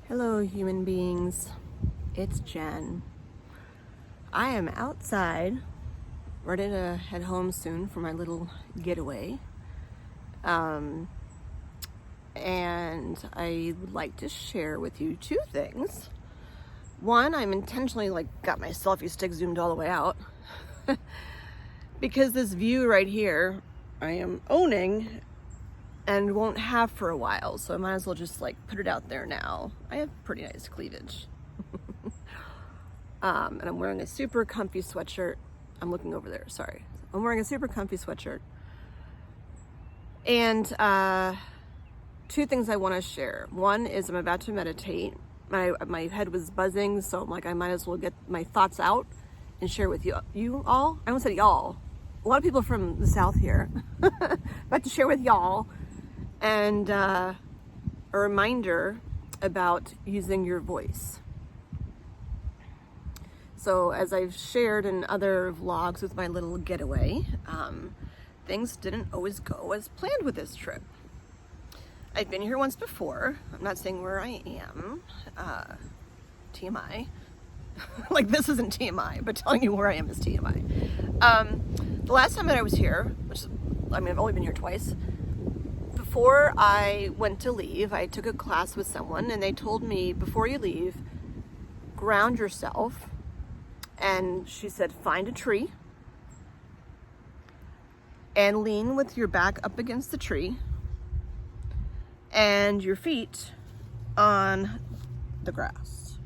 Hello, human beings. It's Jen. I am outside, ready to head home soon for my little getaway. And I would like to share with you two things. One, I'm intentionally got my selfie stick zoomed all the way out because this view right here I am owning and won't have for a while, so I might as well just put it out there now. I have pretty nice cleavage. And I'm wearing a super comfy sweatshirt. I'm looking over there, sorry. I'm wearing a super comfy sweatshirt. And two things I want to share. One is I'm about to meditate. My head was buzzing, so I'm like, I might as well get my thoughts out and share with you all. I almost said y'all. A lot of people from the South here. About to share with y'all. And a reminder about using your voice. So as I've shared in other vlogs with my little getaway, things didn't always go as planned with this trip. I've been here once before. I'm not saying where I am. TMI. This isn't TMI, but telling you where I am is TMI. The last time that I was here, I've only been here twice. Before I went to leave, I took a class with someone and they told me, before you leave, ground yourself. And she said, find a tree and lean with your back up against the tree and your feet on the grass.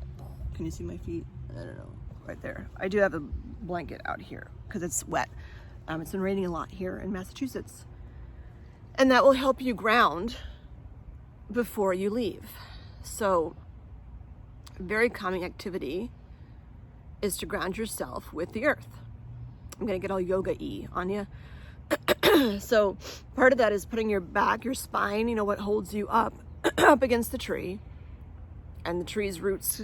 Can you see my feet? I don't know, right there. I do have a blanket out here because it's wet. It's been raining a lot here in Massachusetts. And that will help you ground before you leave. So, a very calming activity is to ground yourself with the earth. I'm gonna get all yoga-y on you. So, part of that is putting your back, your spine, what holds you up, up against the tree. And the tree's roots,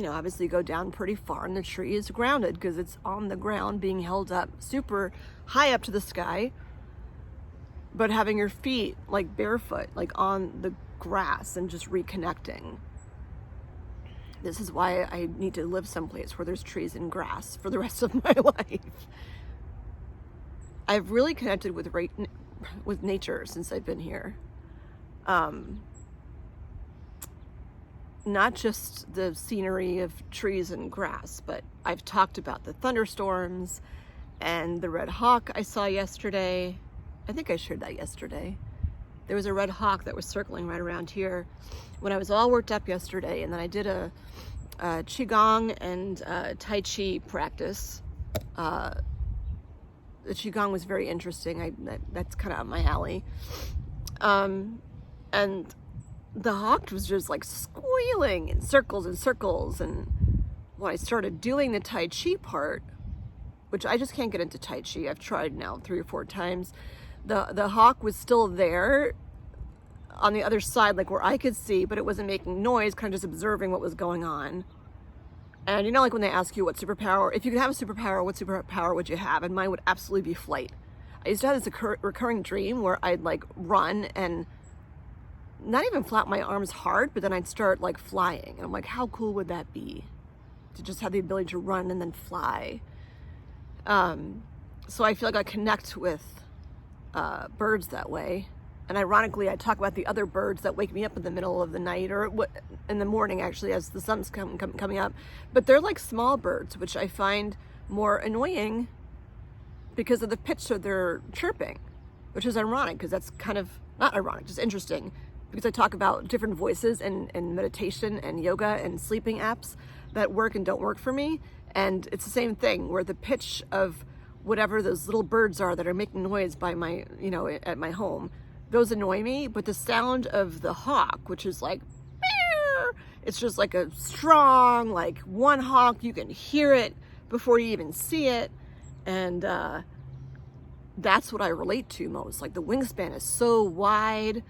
obviously go down pretty far, and the tree is grounded because it's on the ground being held up super high up to the sky. But having your feet barefoot, on the grass and just reconnecting. This is why I need to live someplace where there's trees and grass for the rest of my life. I've really connected with nature since I've been here. Not just the scenery of trees and grass, but I've talked about the thunderstorms and the red hawk I saw yesterday. I think I shared that yesterday. There was a red hawk that was circling right around here when I was all worked up yesterday, and then I did a Qigong and Tai Chi practice. The Qigong was very interesting. That's kind of up my alley. And the hawk was just squealing in circles and circles, and when I started doing the Tai Chi part, which I just can't get into Tai Chi, I've tried now 3 or 4 times, the hawk was still there on the other side, where I could see, but it wasn't making noise, kind of just observing what was going on. And when they ask you what superpower, if you could have a superpower, what superpower would you have? And mine would absolutely be flight. I used to have this recurring dream where I'd run and not even flap my arms hard, but then I'd start flying. And I'm like, how cool would that be? To just have the ability to run and then fly. So I feel I connect with birds that way. And ironically, I talk about the other birds that wake me up in the middle of the night, or in the morning actually, as the sun's coming up. But they're small birds, which I find more annoying because of the pitch of their chirping, which is ironic because that's kind of, not ironic, just interesting, because I talk about different voices and meditation and yoga and sleeping apps that work and don't work for me. And it's the same thing where the pitch of whatever those little birds are that are making noise by my, at my home, those annoy me. But the sound of the hawk, which is it's just a strong, one hawk, you can hear it before you even see it. And that's what I relate to most. The wingspan is so wide,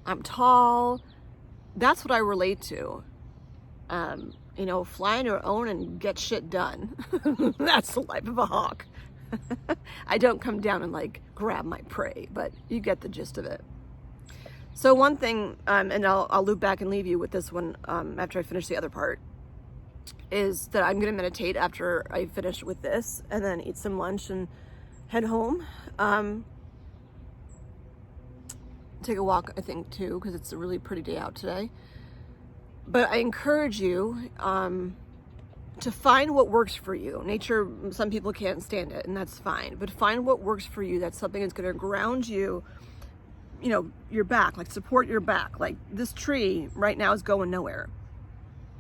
I'm tall. That's what I relate to. Fly on your own and get shit done. That's the life of a hawk. I don't come down and grab my prey, but you get the gist of it. So one thing, and I'll loop back and leave you with this one after I finish the other part, is that I'm going to meditate after I finish with this, and then eat some lunch and head home. Take a walk, I think, too, because it's a really pretty day out today. But I encourage you to find what works for you. Nature, some people can't stand it, and that's fine. But find what works for you. That's something that's going to ground you, you know, your back, like support your back. Like this tree right now is going nowhere.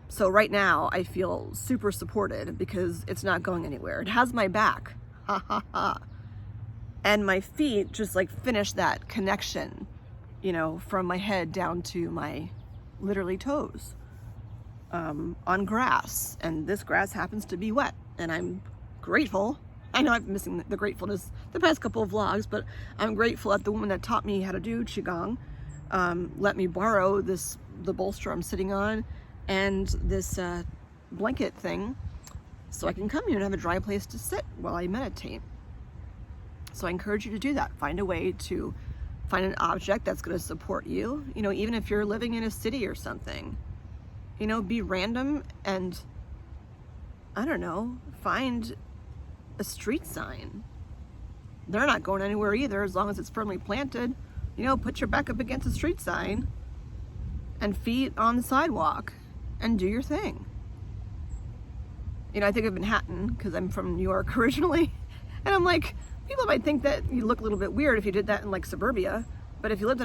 So right now I feel super supported because it's not going anywhere. It has my back. Ha ha ha. And my feet just like finish that connection, you know, from my head down to my literally toes. On grass, and this grass happens to be wet, and I'm grateful. I know I've been missing the gratefulness the past couple of vlogs, but I'm grateful that the woman that taught me how to do Qigong let me borrow the bolster I'm sitting on and this blanket thing so I can come here and have a dry place to sit while I meditate. So I encourage you to do that. Find a way to find an object that's going to support you, you know, even if you're living in a city or something. You know, be random and, I don't know, find a street sign. They're not going anywhere either as long as it's firmly planted. You know, put your back up against a street sign and feet on the sidewalk and do your thing. You know, I think of Manhattan because I'm from New York originally. And I'm like, people might think that you look a little bit weird if you did that in like suburbia. But if you lived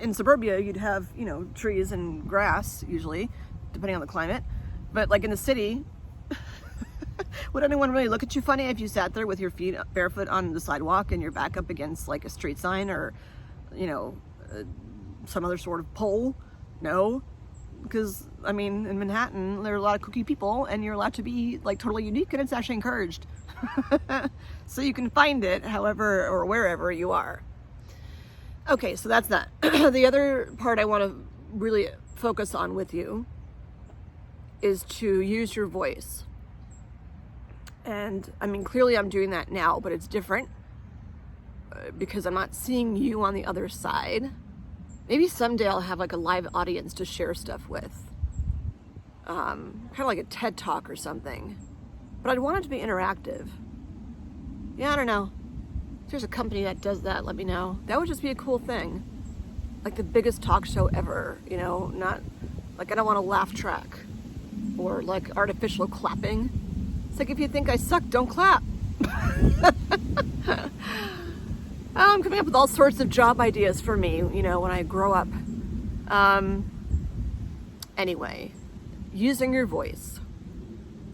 in suburbia, you'd have, you know, trees and grass usually, depending on the climate. But like in the city, would anyone really look at you funny if you sat there with your feet barefoot on the sidewalk and your back up against like a street sign or, you know, some other sort of pole? No, because I mean, in Manhattan, there are a lot of kooky people and you're allowed to be like totally unique, and it's actually encouraged. So you can find it however or wherever you are. Okay, so that's that. The other part I want to really focus on with you is to use your voice. And I mean, clearly I'm doing that now, but it's different because I'm not seeing you on the other side. Maybe someday I'll have like a live audience to share stuff with. Kind of like a TED Talk or something. But I'd want it to be interactive. Yeah, I don't know. If there's a company that does that, let me know. That would just be a cool thing. Like the biggest talk show ever, you know, not like I don't want a laugh track or like artificial clapping. It's like if you think I suck, don't clap. I'm coming up with all sorts of job ideas for me, you know, when I grow up. Anyway, using your voice.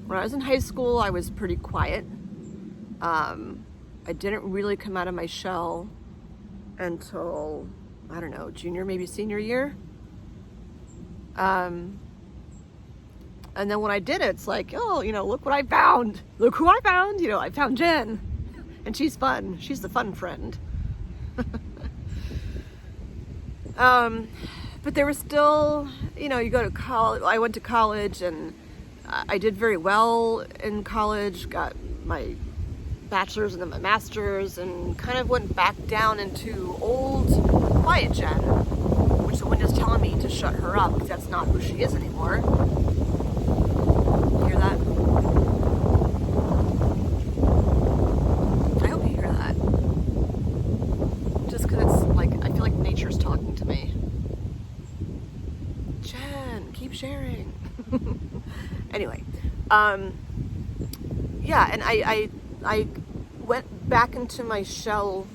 When I was in high school, I was pretty quiet. I didn't really come out of my shell until, I don't know, junior, maybe senior year. And then when I did it, it's like, oh, you know, look what I found. Look who I found. You know, I found Jen. And she's fun. She's the fun friend. But there was still, you know, you go to college. I went to college and I did very well in college. Got my bachelor's and then my master's, and kind of went back down into old quiet Jen, which the wind is telling me to shut her up because that's not who she is anymore. You hear that? I hope you hear that. Just because it's like, I feel like nature's talking to me. Jen, keep sharing. Anyway, yeah, and I went back into my shell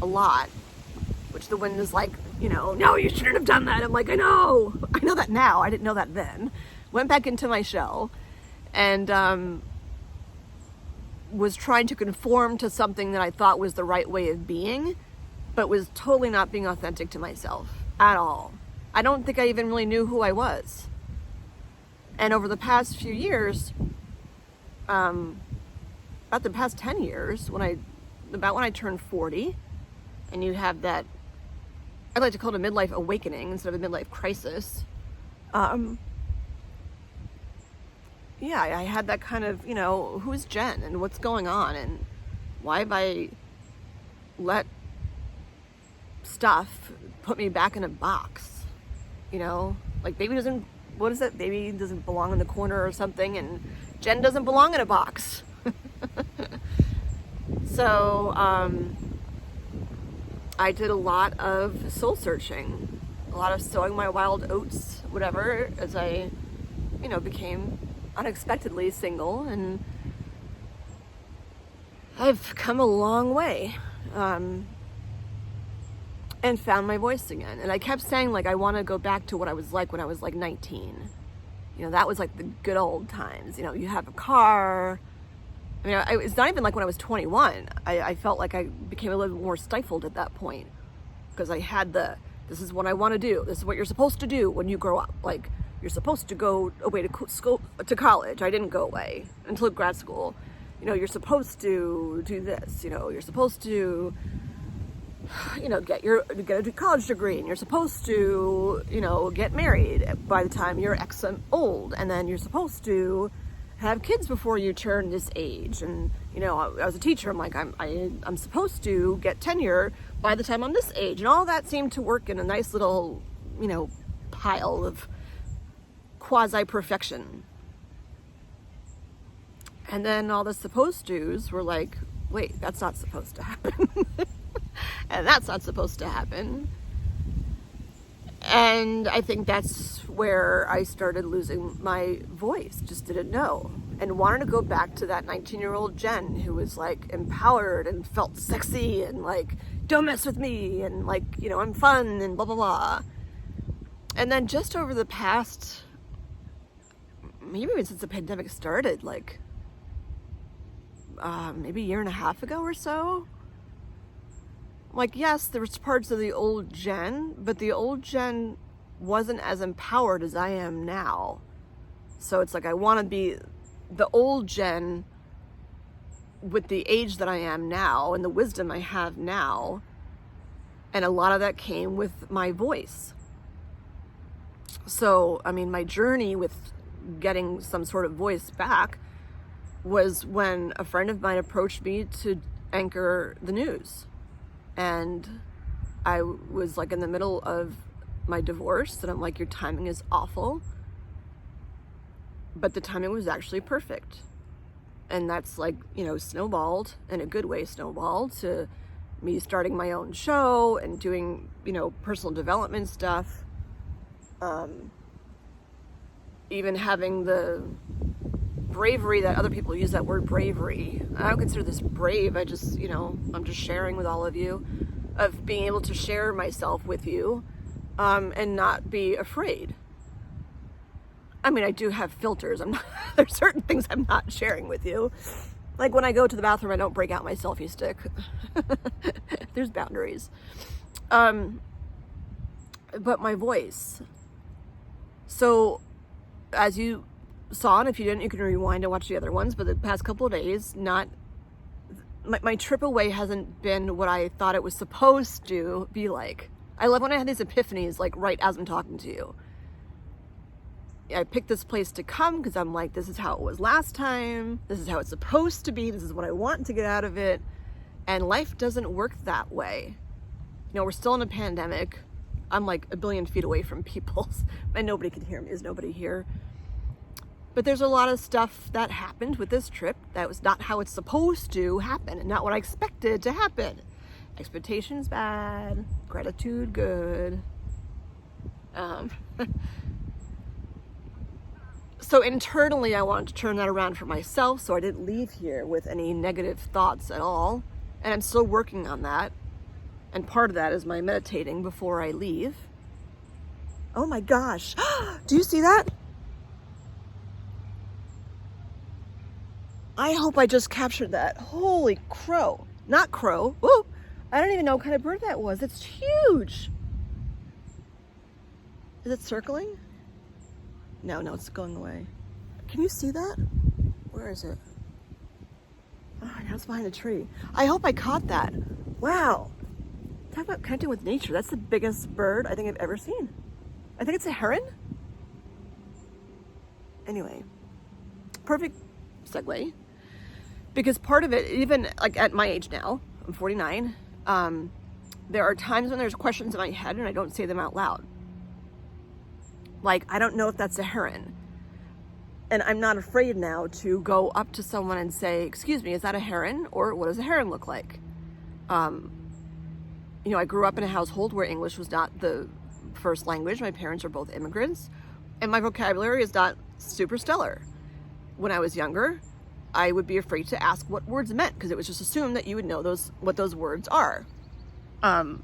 a lot, which the wind is like, you know, no, you shouldn't have done that. I'm like, I know that now. I didn't know that then. Went back into my shell and was trying to conform to something that I thought was the right way of being, but was totally not being authentic to myself at all. I don't think I even really knew who I was. And over the past few years, about the past 10 years, when I turned 40, and you have that, I like to call it a midlife awakening instead of a midlife crisis. Yeah, I had that kind of, you know, who's Jen and what's going on and why have I let stuff put me back in a box, you know, like baby doesn't, what is it? Baby doesn't belong in the corner or something, and Jen doesn't belong in a box. So, I did a lot of soul searching, a lot of sowing my wild oats, whatever, as I, you know, became unexpectedly single, and I've come a long way. And found my voice again. And I kept saying, like, I want to go back to what I was like when I was like 19. You know, that was like the good old times. You know, you have a car. I mean, it's not even like when I was 21. I felt like I became a little more stifled at that point, because I had this is what I want to do. This is what you're supposed to do when you grow up. Like, you're supposed to go away to school, to college. I didn't go away until grad school. You know, you're supposed to do this. You know, you're supposed to, you know, get a college degree, and you're supposed to, you know, get married by the time you're X old, and then you're supposed to have kids before you turn this age. And, you know, as a teacher, I'm like, I'm supposed to get tenure by the time I'm this age, and all that seemed to work in a nice little, you know, pile of quasi-perfection. And then all the supposed to's were like, wait, that's not supposed to happen. And that's not supposed to happen. And I think that's where I started losing my voice, just didn't know. And wanted to go back to that 19-year-old Jen who was like empowered and felt sexy and like, don't mess with me, and like, you know, I'm fun and blah, blah, blah. And then just over the past, maybe even since the pandemic started, like maybe a year and a half ago or so, like, yes, there was parts of the old Jen, but the old Jen wasn't as empowered as I am now. So it's like, I want to be the old Jen with the age that I am now and the wisdom I have now. And a lot of that came with my voice. So, I mean, my journey with getting some sort of voice back was when a friend of mine approached me to anchor the news. And I was like in the middle of my divorce, and I'm like, your timing is awful. But the timing was actually perfect. And that's like, you know, snowballed, in a good way snowballed, to me starting my own show and doing, you know, personal development stuff. Even having the bravery that other people use that word bravery. I don't consider this brave. I just, you know, I'm just sharing with all of you, of being able to share myself with you, and not be afraid. I mean, I do have filters. I'm not, there's certain things I'm not sharing with you. Like when I go to the bathroom, I don't break out my selfie stick. There's boundaries. But my voice. So as you saw, and if you didn't, you can rewind and watch the other ones, but the past couple of days, my trip away hasn't been what I thought it was supposed to be like. I love when I have these epiphanies, like right as I'm talking to you. I picked this place to come because I'm like, this is how it was last time. This is how it's supposed to be. This is what I want to get out of it. And life doesn't work that way. You know, we're still in a pandemic. I'm like a billion feet away from people, and nobody can hear me. There's nobody here. But there's a lot of stuff that happened with this trip that was not how it's supposed to happen, and not what I expected to happen. Expectations bad, gratitude good. So internally, I wanted to turn that around for myself, so I didn't leave here with any negative thoughts at all. And I'm still working on that. And part of that is my meditating before I leave. Oh my gosh. Do you see that? I hope I just captured that. Holy crow. Not crow. Whoa. I don't even know what kind of bird that was. It's huge. Is it circling? No, it's going away. Can you see that? Where is it? Oh, now it's behind a tree. I hope I caught that. Wow. Talk about connecting with nature. That's the biggest bird I think I've ever seen. I think it's a heron. Anyway, perfect segue. Because part of it, even like at my age now, I'm 49, there are times when there's questions in my head and I don't say them out loud. Like, I don't know if that's a heron. And I'm not afraid now to go up to someone and say, excuse me, is that a heron? Or what does a heron look like? You know, I grew up in a household where English was not the first language. My parents are both immigrants, and my vocabulary is not super stellar. When I was younger, I would be afraid to ask what words meant because it was just assumed that you would know what those words are. So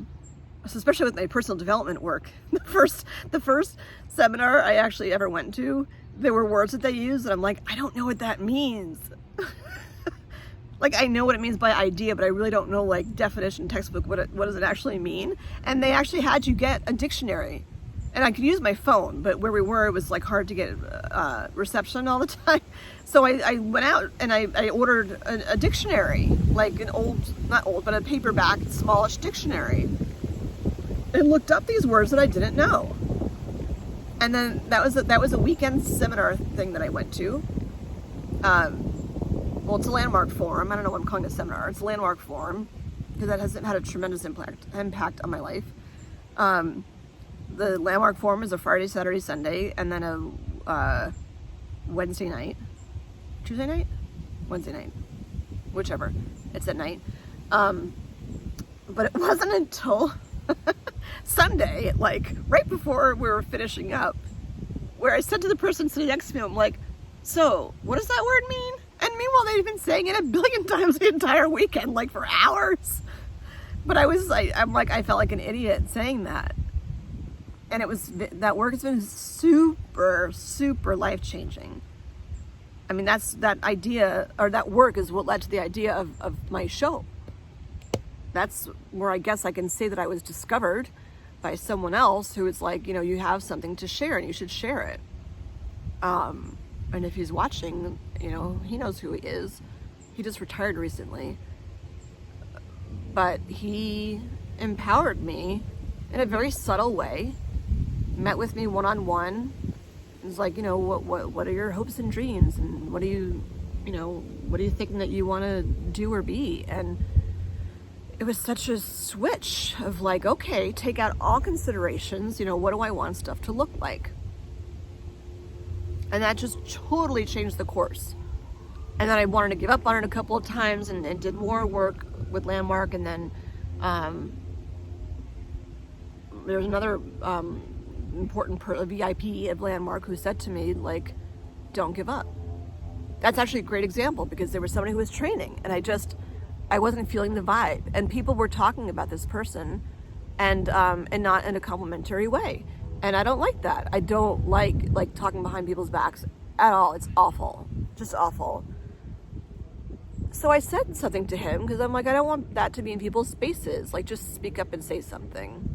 especially with my personal development work, the first seminar I actually ever went to, there were words that they used, and I'm like, I don't know what that means. Like, I know what it means by idea, but I really don't know, like, definition, textbook, what does it actually mean? And they actually had you get a dictionary. And I could use my phone, but where we were, it was, like, hard to get reception all the time. So I went out and I ordered a dictionary, like an not old, but a paperback, smallish dictionary. And looked up these words that I didn't know. And then that was a weekend seminar thing that I went to. Well, it's a landmark forum. I don't know what I'm calling a seminar. It's a landmark forum because that has had a tremendous impact on my life. The landmark forum is a Friday, Saturday, Sunday, and then a Wednesday night. Tuesday night? Wednesday night. Whichever. It's at night. But it wasn't until Sunday, like right before we were finishing up, where I said to the person sitting next to me, I'm like, so what does that word mean? And meanwhile, they'd been saying it a billion times the entire weekend, like for hours. But I felt like an idiot saying that. And that work has been super, super life-changing. I mean, that idea, or that work is what led to the idea of my show. That's where I guess I can say that I was discovered by someone else who was like, you know, you have something to share and you should share it. And if he's watching, you know, he knows who he is. He just retired recently. But he empowered me in a very subtle way, met with me one-on-one. It was like, you know, what are your hopes and dreams? And what are you thinking that you want to do or be? And it was such a switch of like, okay, take out all considerations. You know, what do I want stuff to look like? And that just totally changed the course. And then I wanted to give up on it a couple of times and did more work with Landmark. And then there's another important VIP of Landmark who said to me, like, don't give up. That's actually a great example because there was somebody who was training and I wasn't feeling the vibe. And people were talking about this person and not in a complimentary way. And I don't like that. I don't like talking behind people's backs at all. It's awful. Just awful. So I said something to him because I'm like, I don't want that to be in people's spaces. Like, just speak up and say something.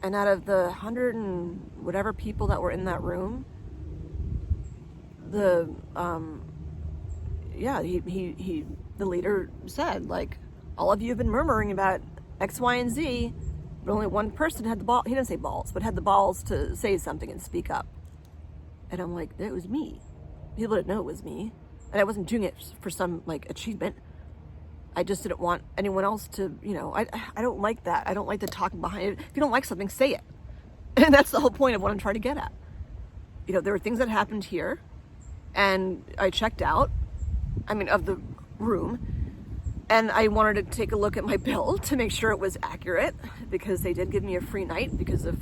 And out of the 100 and whatever people that were in that room, the leader said, like, all of you have been murmuring about X, Y, and Z, but only one person had the ball. He didn't say balls, but had the balls to say something and speak up. And I'm like, it was me. People didn't know it was me. And I wasn't doing it for some, like, achievement. I just didn't want anyone else to, you know, I don't like that. I don't like the talking behind it. If you don't like something, say it. And that's the whole point of what I'm trying to get at. You know, there were things that happened here, and I checked out, of the room, and I wanted to take a look at my bill to make sure it was accurate, because they did give me a free night because of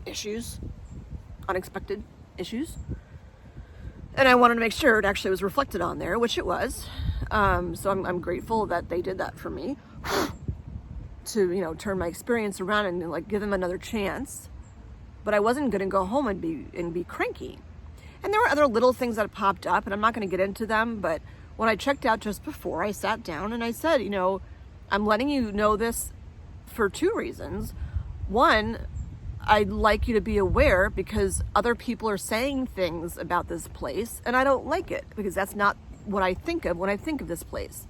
issues, unexpected issues. And I wanted to make sure it actually was reflected on there, which it was. So I'm grateful that they did that for me to, you know, turn my experience around and like give them another chance. But I wasn't going to go home and be cranky. And there were other little things that popped up, and I'm not going to get into them. But when I checked out just before, I sat down and I said, you know, I'm letting you know this for two reasons. One, I'd like you to be aware because other people are saying things about this place, and I don't like it because that's not what I think of when I think of this place.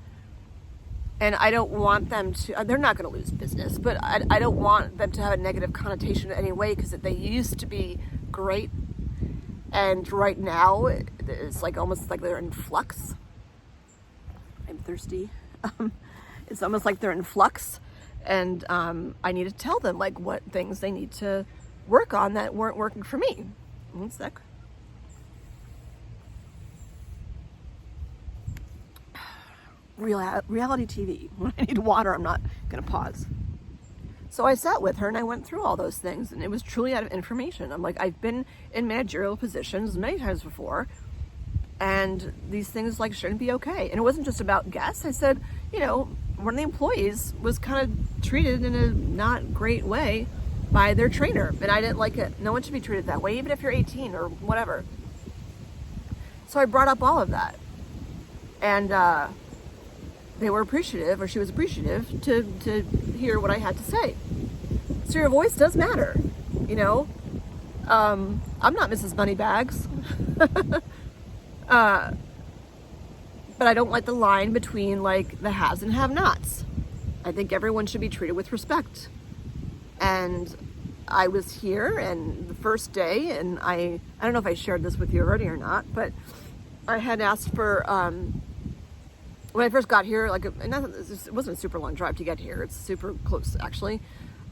And I don't want them to, they're not going to lose business, but I don't want them to have a negative connotation in any way because they used to be great. And right now, it's like almost like they're in flux. I'm thirsty. It's almost like they're in flux, and I need to tell them like what things they need to work on that weren't working for me. One sec. Reality TV. When I need water, I'm not gonna pause. So I sat with her and I went through all those things, and it was truly out of information. I'm like, I've been in managerial positions many times before, and these things like shouldn't be okay. And it wasn't just about guests. I said, you know, one of the employees was kind of treated in a not great way by their trainer, and I didn't like it. No one should be treated that way, even if you're 18 or whatever. So I brought up all of that, and they were appreciative, or she was appreciative to hear what I had to say. So your voice does matter, you know. I'm not Mrs. Moneybags, but I don't like the line between like the haves and have-nots. I think everyone should be treated with respect. And I was here, and the first day, and I don't know if I shared this with you already or not, but I had asked for, when I first got here, like, it wasn't a super long drive to get here. It's super close, actually.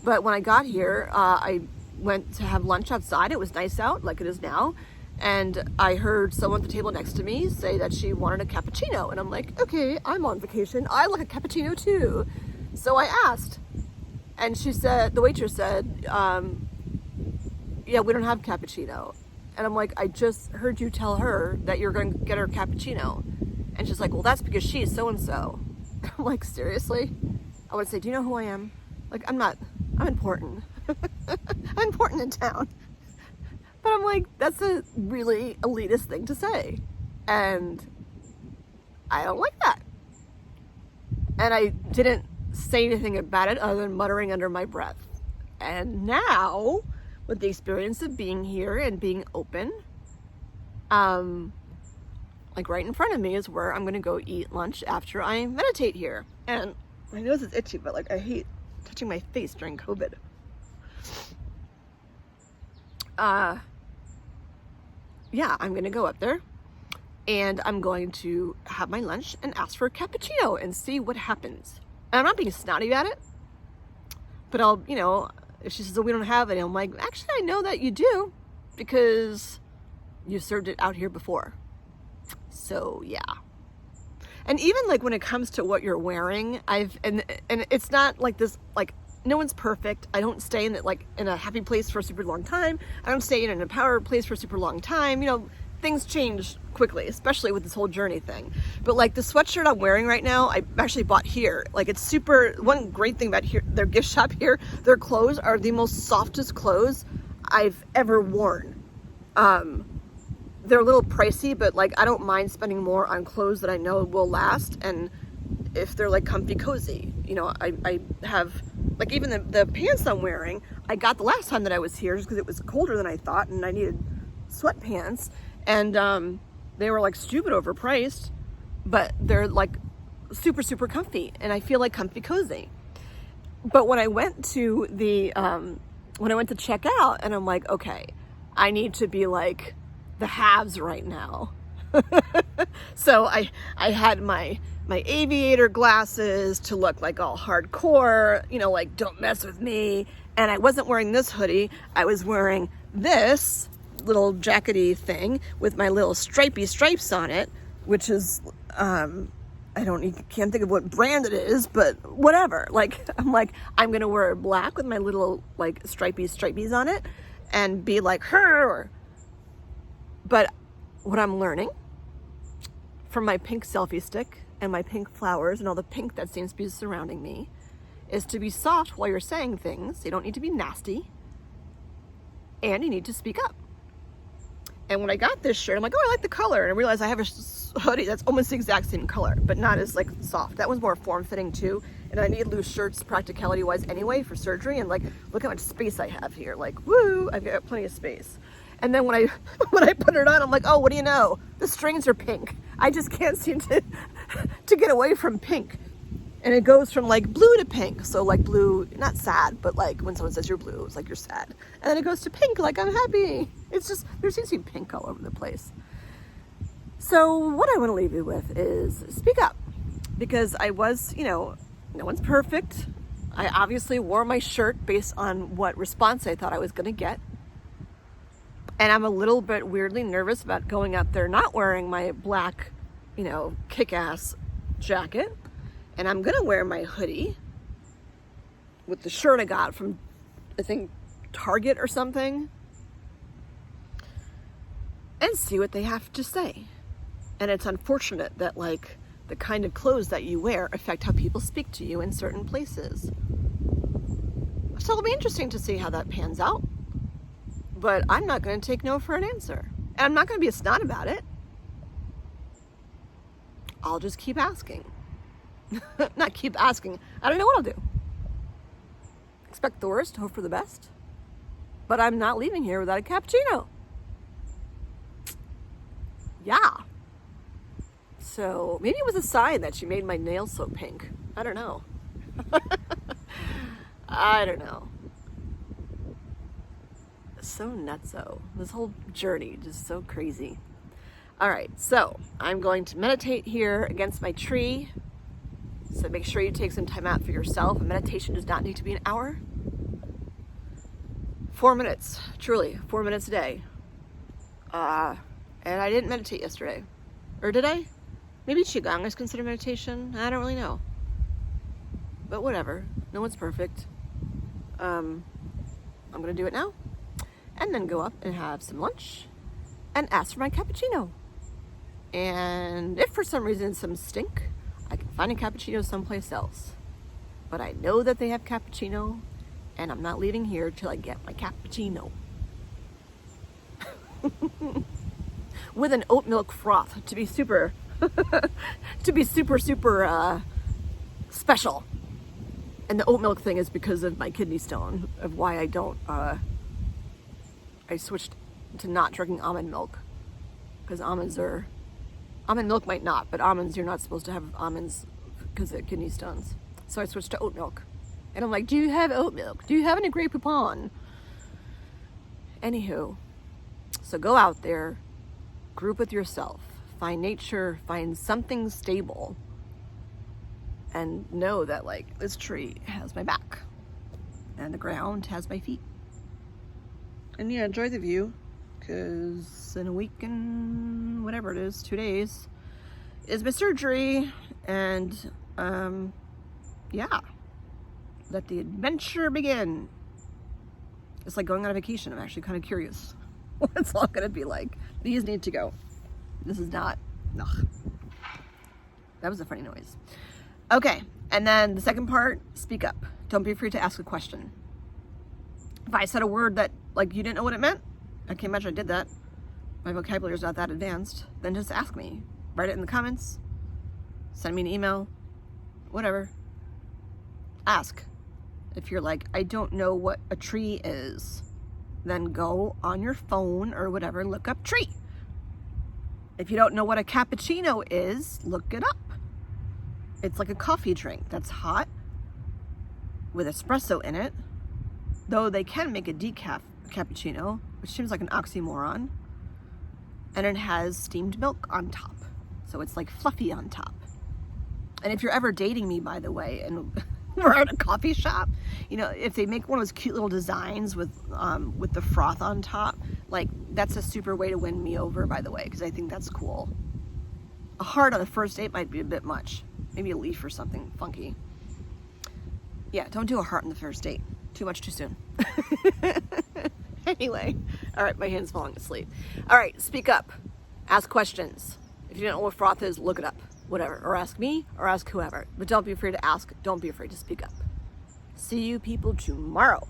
But when I got here, I went to have lunch outside. It was nice out, like it is now. And I heard someone at the table next to me say that she wanted a cappuccino. And I'm like, okay, I'm on vacation. I like a cappuccino too. So I asked. And she said, the waitress said, yeah, we don't have cappuccino. And I'm like, I just heard you tell her that you're going to get her cappuccino. And she's like, well, that's because she's so-and-so. I'm like, seriously? I would say, do you know who I am? Like, I'm important. I'm important in town. But I'm like, that's a really elitist thing to say. And I don't like that. And I didn't say anything about it other than muttering under my breath. And now, with the experience of being here and being open, like right in front of me is where I'm gonna go eat lunch after I meditate here. And my nose is itchy, but like I hate touching my face during COVID. Yeah, I'm gonna go up there and I'm going to have my lunch and ask for a cappuccino and see what happens. And I'm not being snotty about it, but I'll, you know, if she says, oh, we don't have it, I'm like, actually, I know that you do because you served it out here before. So yeah. And even like when it comes to what you're wearing, and it's not like this, like no one's perfect. I don't stay in it like in a happy place for a super long time. I don't stay in an empowered place for a super long time. You know, things change quickly, especially with this whole journey thing. But like the sweatshirt I'm wearing right now, I actually bought here. Like it's super, one great thing about here, their gift shop here, their clothes are the most softest clothes I've ever worn. They're a little pricey, but like I don't mind spending more on clothes that I know will last, and if they're like comfy cozy, you know, I have like even the pants I'm wearing, I got the last time that I was here just because it was colder than I thought and I needed sweatpants, and they were like stupid overpriced, but they're like super comfy, and I feel like comfy cozy. But when I went to the when I went to check out, and I'm like, okay, I need to be like the haves right now. So I had my aviator glasses to look like all hardcore, you know, like don't mess with me. And I wasn't wearing this hoodie. I was wearing this little jackety thing with my little stripy stripes on it, which is, can't think of what brand it is, but whatever. Like, I'm gonna wear black with my little like stripies on it and be like her. But what I'm learning from my pink selfie stick and my pink flowers and all the pink that seems to be surrounding me is to be soft while you're saying things. You don't need to be nasty, and you need to speak up. And when I got this shirt, I'm like, oh, I like the color. And I realized I have a hoodie that's almost the exact same color, but not as like soft. That one's more form-fitting too. And I need loose shirts practicality-wise anyway for surgery. And like, look how much space I have here. Like, woo, I've got plenty of space. And then when I put it on, I'm like, oh, what do you know? The strings are pink. I just can't seem to get away from pink. And it goes from like blue to pink. So like blue, not sad, but like when someone says you're blue, it's like you're sad. And then it goes to pink, like I'm happy. It's just, there seems to be pink all over the place. So what I want to leave you with is speak up. Because I was, you know, No one's perfect. I obviously wore my shirt based on what response I thought I was going to get. And I'm a little bit weirdly nervous about going out there not wearing my black, kick-ass jacket. And I'm going to wear my hoodie with the shirt I got from, I think, Target or something. And see what they have to say. And it's unfortunate that, the kind of clothes that you wear affect how people speak to you in certain places. So it'll be interesting to see how that pans out. But I'm not going to take no for an answer. And I'm not going to be a snot about it. I'll just keep asking. Not keep asking. I don't know what I'll do. Expect the worst, hope for the best. But I'm not leaving here without a cappuccino. Yeah. So maybe it was a sign that she made my nails so pink. I don't know. I don't know. So nutso. This whole journey just so crazy. All right, so I'm going to meditate here against my tree. So make sure you take some time out for yourself. A meditation does not need to be an hour. 4 minutes, truly, 4 minutes a day. And I didn't meditate yesterday. Or did I? Maybe Qigong is considered meditation. I don't really know. But whatever. No one's perfect. I'm going to do it now. And then go up and have some lunch. And ask for my cappuccino. And if for some reason some stink, I can find a cappuccino someplace else. But I know that they have cappuccino. And I'm not leaving here till I get my cappuccino. With an oat milk froth to be super special. And the oat milk thing is because of my kidney stone, of why I don't, I switched to not drinking almond milk. Because almond milk might not, but almonds, you're not supposed to have almonds because of kidney stones. So I switched to oat milk. And I'm like, do you have oat milk? Do you have any Grey Poupon? Anywho, so go out there, group with yourself, find nature, find something stable, and know that this tree has my back and the ground has my feet. And yeah, enjoy the view, because in a week and whatever it is, 2 days, is my surgery. And yeah, let the adventure begin. It's like going on a vacation. I'm actually kind of curious what it's all gonna be like. These need to go. This is not, ugh. That was a funny noise. Okay, and then the second part, speak up. Don't be afraid to ask a question. If I said a word that you didn't know what it meant, I can't imagine I did that. My vocabulary's not that advanced. Then just ask me. Write it in the comments. Send me an email. Whatever. Ask. If you're like, I don't know what a tree is, then go on your phone or whatever and look up tree. If you don't know what a cappuccino is, look it up. It's like a coffee drink that's hot with espresso in it, though they can make a decaf cappuccino, which seems like an oxymoron, and it has steamed milk on top, so it's fluffy on top. And if you're ever dating me, by the way, and we're at a coffee shop, if they make one of those cute little designs with the froth on top, that's a super way to win me over, by the way, because I think that's cool. A heart on the first date might be a bit much. Maybe a leaf or something funky. Yeah, don't do a heart on the first date. Too much too soon. Anyway, all right, my hand's falling asleep. All right, speak up. Ask questions. If you don't know what froth is, look it up. Whatever. Or ask me, or ask whoever. But don't be afraid to ask. Don't be afraid to speak up. See you people tomorrow.